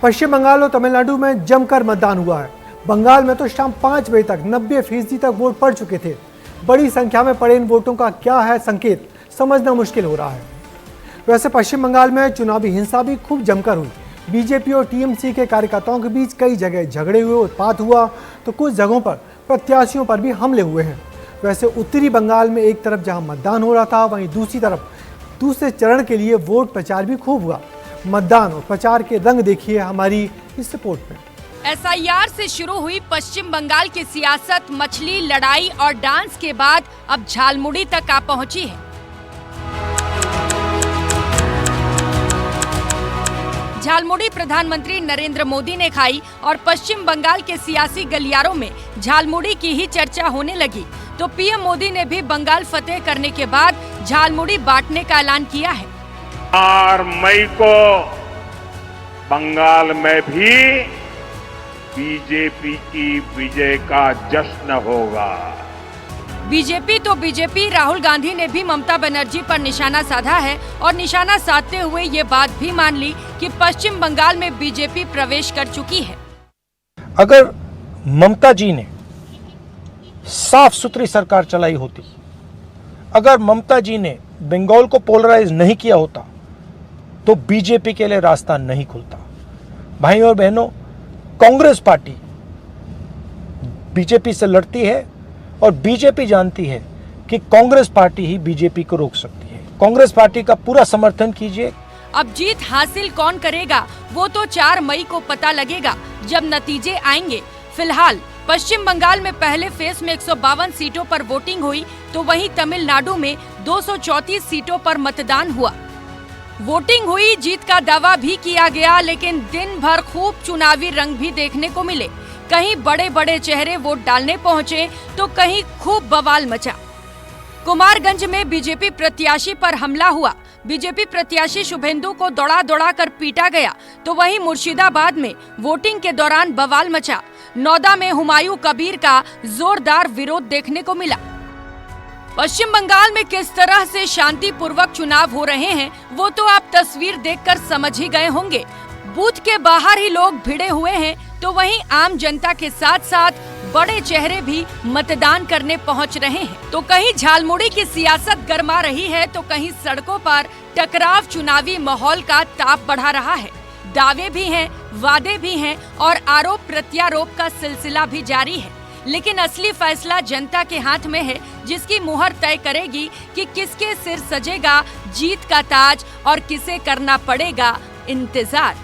पश्चिम बंगाल और तमिलनाडु में जमकर मतदान हुआ है। बंगाल में तो शाम 5 बजे तक 90% तक वोट पड़ चुके थे। बड़ी संख्या में पड़े इन वोटों का क्या है संकेत, समझना मुश्किल हो रहा है। वैसे पश्चिम बंगाल में चुनावी हिंसा भी खूब जमकर हुई। बीजेपी और टीएमसी के कार्यकर्ताओं के बीच कई जगह झगड़े हुए, उत्पात हुआ, तो कुछ जगहों पर प्रत्याशियों पर भी हमले हुए हैं। वैसे उत्तरी बंगाल में एक तरफ जहां मतदान हो रहा था, वहीं दूसरी तरफ दूसरे चरण के लिए वोट प्रचार भी खूब हुआ। मतदान और प्रचार के रंग देखिए हमारी इस रिपोर्ट में। एसआईआर से शुरू हुई पश्चिम बंगाल की सियासत मछली, लड़ाई और डांस के बाद अब झालमुड़ी तक आ पहुंची है। झालमुड़ी प्रधानमंत्री नरेंद्र मोदी ने खाई और पश्चिम बंगाल के सियासी गलियारों में झालमुड़ी की ही चर्चा होने लगी। तो पीएम मोदी ने भी बंगाल फतेह करने के बाद झालमुड़ी बांटने का ऐलान किया है। 4 मई को बंगाल में भी बीजेपी की विजय का जश्न होगा। बीजेपी राहुल गांधी ने भी ममता बनर्जी पर निशाना साधा है और निशाना साधते हुए ये बात भी मान ली कि पश्चिम बंगाल में बीजेपी प्रवेश कर चुकी है। अगर ममता जी ने साफ सुथरी सरकार चलाई होती, अगर ममता जी ने बंगाल को पोलराइज नहीं किया होता, तो बीजेपी के लिए रास्ता नहीं खुलता। भाई और बहनों, कांग्रेस पार्टी बीजेपी से लड़ती है और बीजेपी जानती है कि कांग्रेस पार्टी ही बीजेपी को रोक सकती है। कांग्रेस पार्टी का पूरा समर्थन कीजिए। अब जीत हासिल कौन करेगा वो तो 4 मई को पता लगेगा, जब नतीजे आएंगे। फिलहाल पश्चिम बंगाल में पहले फेज में 152 सीटों पर वोटिंग हुई, तो वहीं तमिलनाडु में 234 सीटों पर मतदान हुआ। वोटिंग हुई, जीत का दावा भी किया गया, लेकिन दिन भर खूब चुनावी रंग भी देखने को मिले। कहीं बड़े बड़े चेहरे वोट डालने पहुंचे, तो कहीं खूब बवाल मचा। कुमारगंज में बीजेपी प्रत्याशी पर हमला हुआ। बीजेपी प्रत्याशी शुभेंदु को दौड़ा कर पीटा गया। तो वहीं मुर्शिदाबाद में वोटिंग के दौरान बवाल मचा। नौदा में हुमायूं कबीर का जोरदार विरोध देखने को मिला। पश्चिम बंगाल में किस तरह से शांतिपूर्वक चुनाव हो रहे हैं, वो तो आप तस्वीर देखकर समझ ही गए होंगे। बूथ के बाहर ही लोग भिड़े हुए हैं, तो वहीं आम जनता के साथ साथ बड़े चेहरे भी मतदान करने पहुंच रहे हैं। तो कहीं झालमुड़ी की सियासत गरमा रही है, तो कहीं सड़कों पर टकराव चुनावी माहौल का ताप बढ़ा रहा है। दावे भी हैं, वादे भी हैं और आरोप प्रत्यारोप का सिलसिला भी जारी है। लेकिन असली फैसला जनता के हाथ में है, जिसकी मुहर तय करेगी कि किसके सिर सजेगा जीत का ताज और किसे करना पड़ेगा इंतजार।